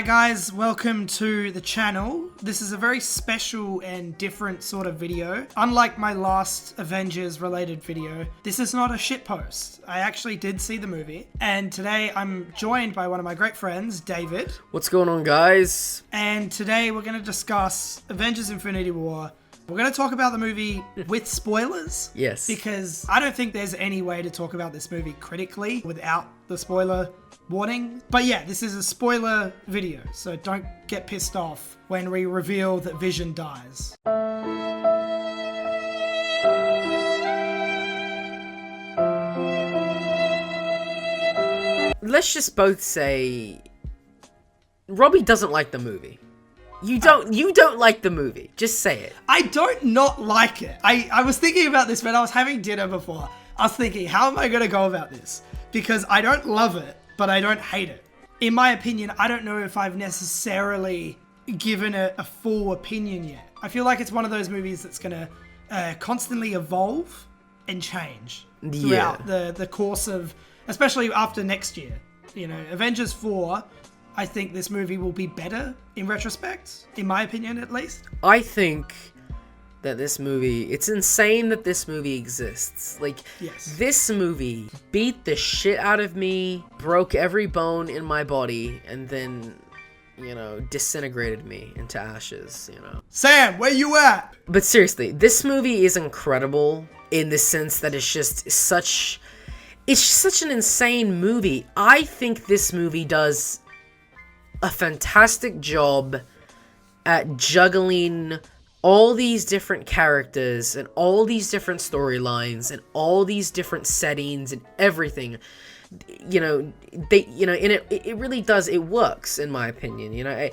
guys, welcome to the channel. This is a very special and different sort of video. Unlike my last Avengers related video, this is not a shitpost. I actually did see the movie, and today I'm joined by one of my great friends, David. What's going on, guys? And today we're going to discuss Avengers Infinity War. We're going to talk about the movie with spoilers. Yes. Because I don't think there's any way to talk about this movie critically without the spoiler warning. But yeah, this is a spoiler video, so don't get pissed off when we reveal that Vision dies. Let's just both say Robbie doesn't like the movie. You don't like the movie. Just say it. I don't not like it. I was thinking about this when I was having dinner before. I was thinking, how am I going to go about this? Because I don't love it, but I don't hate it. In my opinion, I don't know if I've necessarily given a full opinion yet. I feel like it's one of those movies that's going to constantly evolve and change throughout the course of, especially after next year. You know, Avengers 4, I think this movie will be better in retrospect, in my opinion at least. I think that this movie, it's insane that this movie exists. Like, yes. This movie beat the shit out of me, broke every bone in my body, and then, you know, disintegrated me into ashes, you know. Sam, where you at? But seriously, this movie is incredible in the sense that it's just such an insane movie. I think this movie does a fantastic job at juggling all these different characters and all these different storylines and all these different settings and everything. You know, and it really does. It works, in my opinion. You know,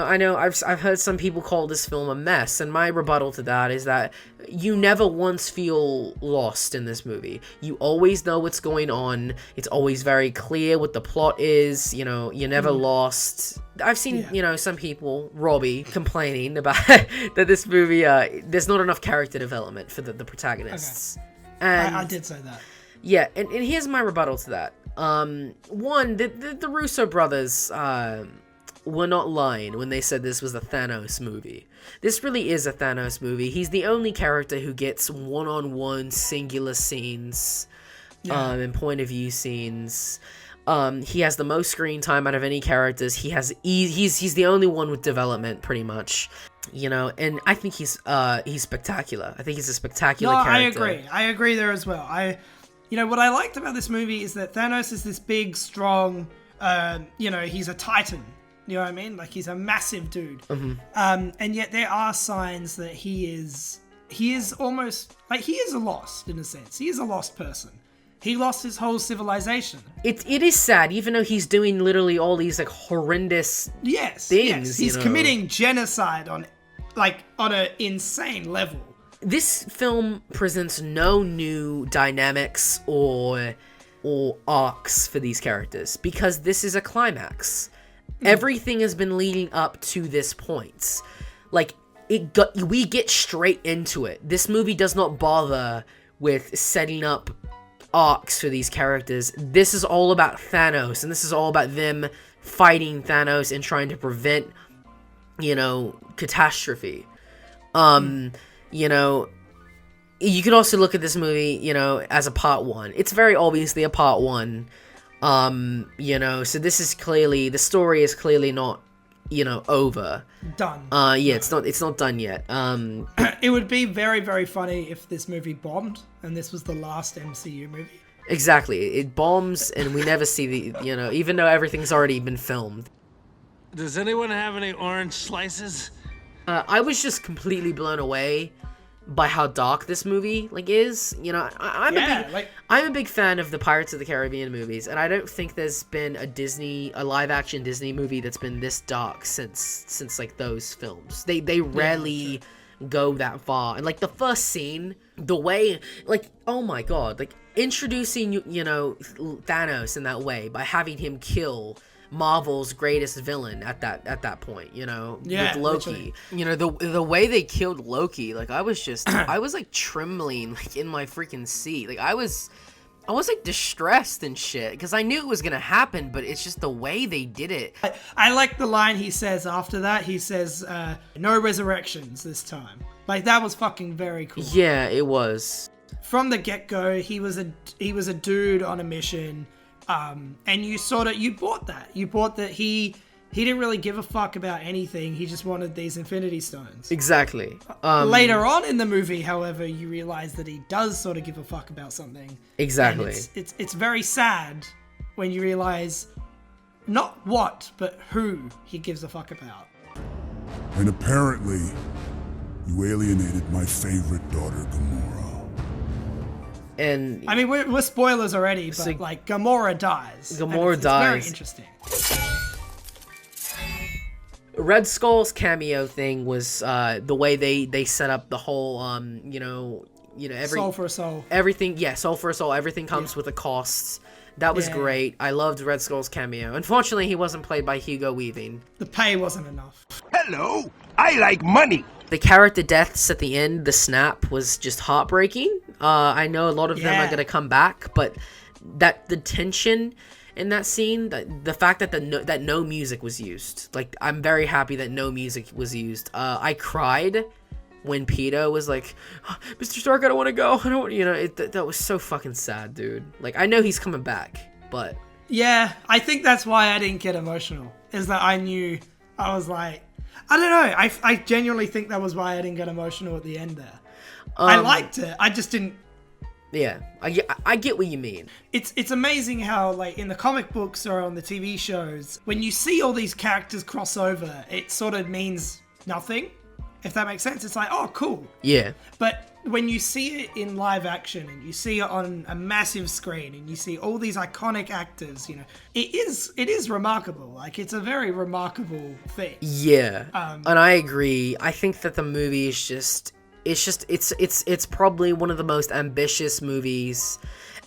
I know I've heard some people call this film a mess, and my rebuttal to that is that you never once feel lost in this movie. You always know what's going on. It's always very clear what the plot is. You know, you're never lost. I've seen, you know, some people, Robbie, complaining about that this movie, there's not enough character development for the protagonists. Okay. And I did say that. Yeah, and here's my rebuttal to that. One, the Russo brothers were not lying when they said this was a Thanos movie. This really is a Thanos movie. He's the only character who gets one-on-one singular scenes, and point-of-view scenes. He has the most screen time out of any characters. He's the only one with development, pretty much. You know, and I think he's spectacular. I think he's a spectacular character. I agree there as well. You know, what I liked about this movie is that Thanos is this big, strong, you know, he's a titan. You know what I mean? Like, he's a massive dude. Mm-hmm. And yet there are signs that he is almost, like, he is lost, in a sense. He is a lost person. He lost his whole civilization. It is sad, even though he's doing literally all these, like, horrendous things. Yes, he's committing genocide on an insane level. This film presents no new dynamics or arcs for these characters because this is a climax. Everything has been leading up to this point. Like, we get straight into it. This movie does not bother with setting up arcs for these characters. This is all about Thanos, and this is all about them fighting Thanos and trying to prevent, you know, catastrophe. You know, you could also look at this movie, you know, as a part one. It's very obviously a part one. You know, so this is clearly, the story is clearly not, you know, over. Done. Yeah, it's not done yet. It would be very, very funny if this movie bombed and this was the last MCU movie. Exactly. It bombs and we never see the, you know, even though everything's already been filmed. Does anyone have any orange slices? I was just completely blown away by how dark this movie is. You know, I'm a big fan of the Pirates of the Caribbean movies, and I don't think there's been a live action Disney movie that's been this dark since like those films. They rarely go that far. And like the first scene, the way, like, oh my god, like introducing you know, Thanos in that way by having him kill Marvel's greatest villain at that point, you know, with Loki. Literally. You know, the way they killed Loki, like I was like trembling like in my freaking seat. Like I was I was like distressed and shit because I knew it was gonna happen, but it's just the way they did it. I like the line he says after that. He says, no resurrections this time. Like, that was fucking very cool. Yeah, it was. From the get-go, he was a dude on a mission, and you bought that. You bought that he didn't really give a fuck about anything. He just wanted these Infinity Stones. Exactly. Later on in the movie, however, you realize that he does sort of give a fuck about something. Exactly. And it's very sad when you realize not what, but who he gives a fuck about. And apparently, you alienated my favorite daughter, Gamora. And I mean, we're spoilers already, but like Gamora dies. Gamora dies. Very interesting. Red Skull's cameo thing was the way they set up the whole every Soul for a soul. Everything, soul for a soul. Everything comes with a cost. That was great. I loved Red Skull's cameo. Unfortunately, he wasn't played by Hugo Weaving. The pay wasn't enough. Hello, I like money. The character deaths at the end, the snap, was just heartbreaking. I know a lot of them are gonna come back, but the tension in that scene, the fact that no music was used, like, I'm very happy that no music was used. I cried when Peter was like, oh, Mr. Stark, I don't want to go. I don't, that was so fucking sad, dude. Like, I know he's coming back, but yeah, I think that's why I didn't get emotional. Is that I knew, I was like, I don't know. I genuinely think that was why I didn't get emotional at the end there. I liked it. I just didn't. Yeah, I get what you mean. It's amazing how, like, in the comic books or on the TV shows, when you see all these characters cross over, it sort of means nothing, if that makes sense. It's like, oh, cool. Yeah. But when you see it in live action and you see it on a massive screen and you see all these iconic actors, it is remarkable. Like, it's a very remarkable thing. Yeah. And I agree. I think that the movie is just... It's probably one of the most ambitious movies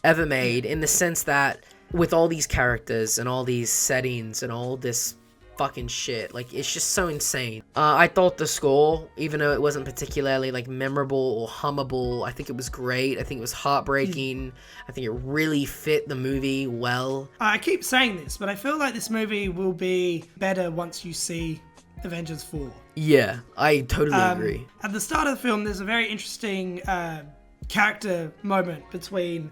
ever made, in the sense that with all these characters and all these settings and all this fucking shit, like, it's just so insane. I thought the score, even though it wasn't particularly, like, memorable or hummable, I think it was great. I think it was heartbreaking. I think it really fit the movie well. I keep saying this, but I feel like this movie will be better once you see Avengers 4. Yeah, I totally agree. At the start of the film, there's a very interesting character moment between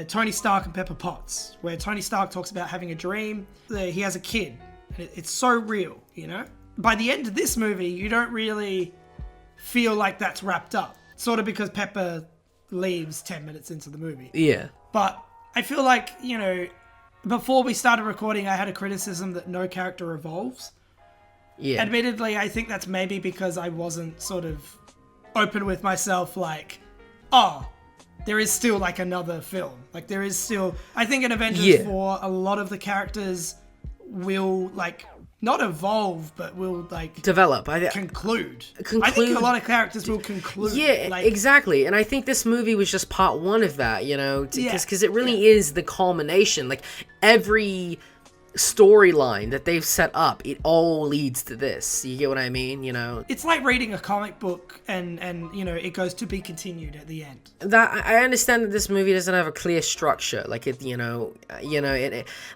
Tony Stark and Pepper Potts, where Tony Stark talks about having a dream that he has a kid. And it's so real, By the end of this movie, you don't really feel like that's wrapped up. Sort of because Pepper leaves 10 minutes into the movie. Yeah. But I feel like, before we started recording, I had a criticism that no character evolves. Yeah. Admittedly, I think that's maybe because I wasn't sort of open with myself, like, oh, there is still, like, another film. Like, there is still... I think in Avengers 4, a lot of the characters will, like, not evolve, but will, like... develop. Conclude. I think a lot of characters will conclude. Yeah, like, exactly. And I think this movie was just part one of that, Because it really is the culmination. Like, every storyline that they've set up, it all leads to this. You get what I mean? It's like reading a comic book and it goes to be continued at the end. That I understand that this movie doesn't have a clear structure, like it,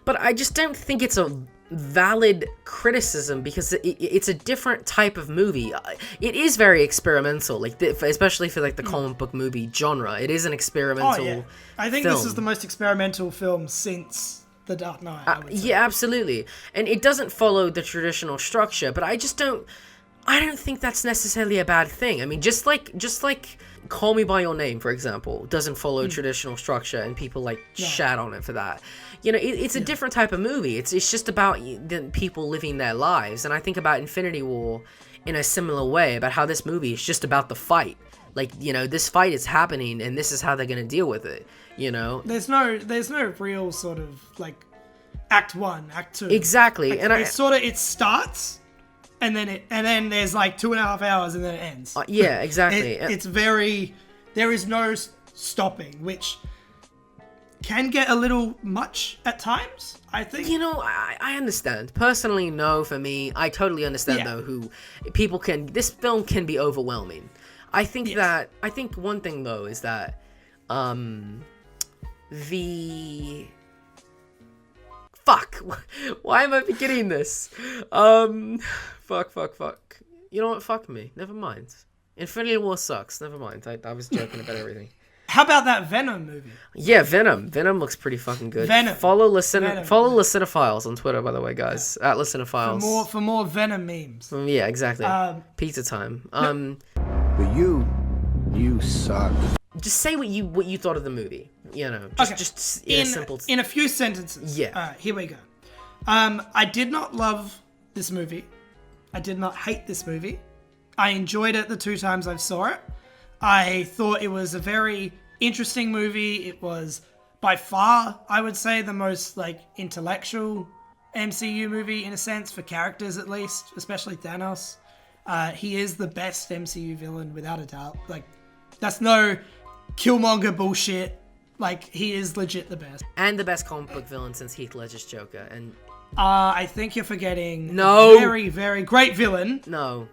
but I just don't think it's a valid criticism, because it's a different type of movie. It is very experimental, like especially for like the comic book movie genre. It is an experimental. I think film. This is the most experimental film since The Dark Knight. I would say. Yeah, absolutely. And it doesn't follow the traditional structure, but I don't think that's necessarily a bad thing. I mean, just like Call Me By Your Name, for example, doesn't follow traditional structure, and people shat on it for that. It's a different type of movie. It's just about the people living their lives. And I think about Infinity War in a similar way, about how this movie is just about the fight. Like, this fight is happening, and this is how they're gonna deal with it. There's no real sort of like act 1, act 2. Exactly. Like, And it starts and then there's like 2.5 hours and then it ends. Yeah, exactly. It's very, there is no stopping, which can get a little much at times, I think. I understand. Personally, no, for me. I totally understand, though, this film can be overwhelming. I think one thing, though, is that the... Fuck. Why am I beginning this? Fuck. You know what? Fuck me. Never mind. Infinity War sucks. Never mind. I was joking about everything. How about that Venom movie? Yeah, Venom. Venom looks pretty fucking good. Venom. Follow Licinophiles on Twitter, by the way, guys. At Licinophiles. For more Venom memes. Yeah, exactly. Pizza time. But you suck. Just say what you thought of the movie. You know, just in a few sentences. Yeah. Here we go. I did not love this movie. I did not hate this movie. I enjoyed it the 2 times I saw it. I thought it was a very interesting movie. It was by far, I would say, the most like intellectual MCU movie in a sense, for characters at least, especially Thanos. He is the best MCU villain without a doubt. Like, that's no Killmonger bullshit. Like, he is legit the best. And the best comic book villain since Heath Ledger's Joker. And I think you're forgetting No. a very, very great villain, no.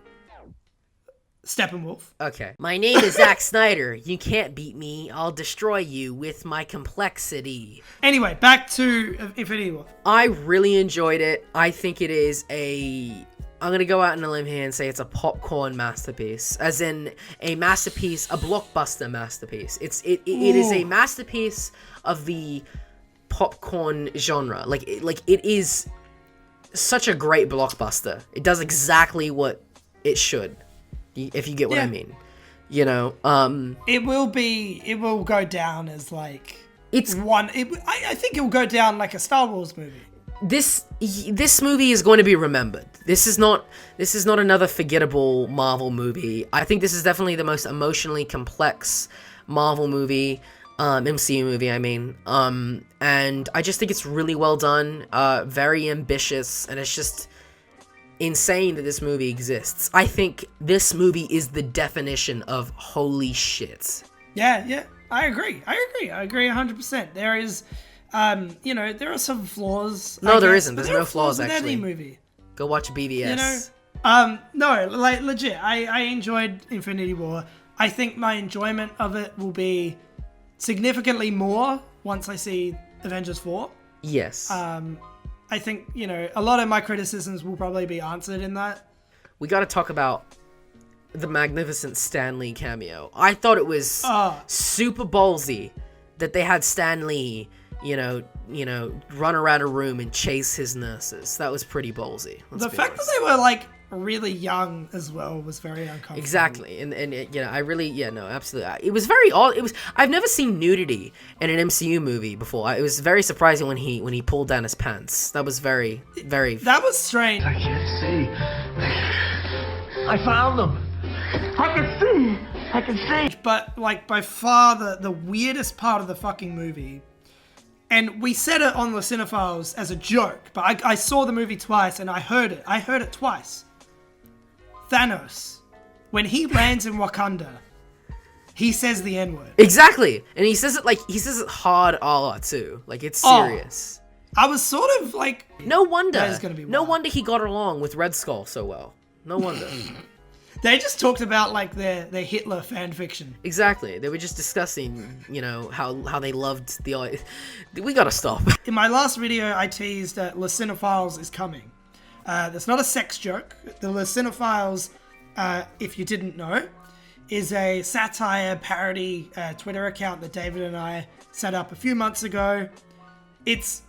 Steppenwolf. Okay. My name is Zack Snyder. You can't beat me. I'll destroy you with my complexity. Anyway, back to Infinity War. I really enjoyed it. I think it is I'm gonna go out on a limb here and say it's a popcorn masterpiece, as in a masterpiece, a blockbuster masterpiece. It is a masterpiece of the popcorn genre. Like it is such a great blockbuster. It does exactly what it should, if you get what I mean. You know, it will go down as like it's one. I think it will go down like a Star Wars movie. This movie is going to be remembered. This is not another forgettable Marvel movie. I think this is definitely the most emotionally complex Marvel movie, MCU movie, I mean. And I just think it's really well done, very ambitious, and it's just insane that this movie exists. I think this movie is the definition of holy shit. Yeah, I agree 100%. There is, there are some flaws. No, there isn't. There's no flaws, with actually. any movie. Go watch BVS. No, like legit. I enjoyed Infinity War. I think my enjoyment of it will be significantly more once I see Avengers 4. Yes. I think, a lot of my criticisms will probably be answered in that. We got to talk about the magnificent Stan Lee cameo. I thought it was super ballsy that they had Stan Lee, run around a room and chase his nurses. That was pretty ballsy. The fact that they were like really young as well was very uncomfortable. Exactly, and I really, absolutely. It was very odd. I've never seen nudity in an MCU movie before. It was very surprising when he pulled down his pants. That was very, very. That was strange. I can't see. I found them. I can see. But like by far the weirdest part of the fucking movie. And we said it on the Cinephiles as a joke, but I saw the movie twice and I heard it. I heard it twice. Thanos, when he lands in Wakanda, he says the N-word. Exactly. And he says it hard too. Like, it's serious. I was sort of like, no wonder. That is gonna be no wild. wonder he got along with Red Skull so well. No wonder. They just talked about like their Hitler fan fiction. Exactly. They were just discussing, how they loved the. We gotta stop. In my last video, I teased that Licinophiles is coming. That's not a sex joke. The Licinophiles, if you didn't know, is a satire parody Twitter account that David and I set up a few months ago. It's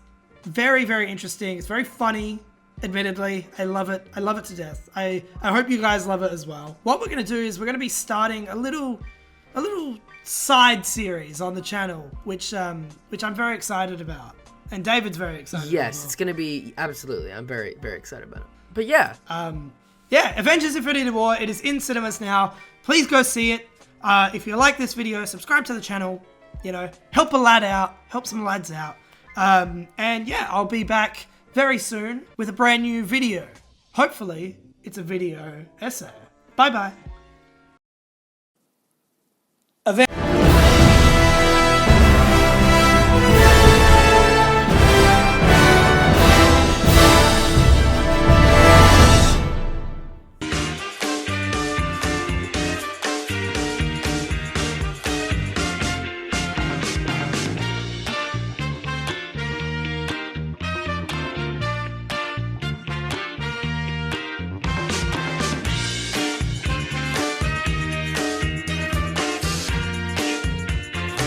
very, very interesting. It's very funny. Admittedly, I love it. I love it to death. I hope you guys love it as well. What we're gonna do is we're gonna be starting a little side series on the channel, which I'm very excited about, and David's very excited. Yes, about. It's gonna be absolutely. I'm very, very excited about it. But yeah, Avengers: Infinity War. It is in cinemas now. Please go see it. If you like this video, subscribe to the channel. Help a lad out. Help some lads out. And yeah, I'll be back very soon with a brand new video. Hopefully, it's a video essay. Bye-bye.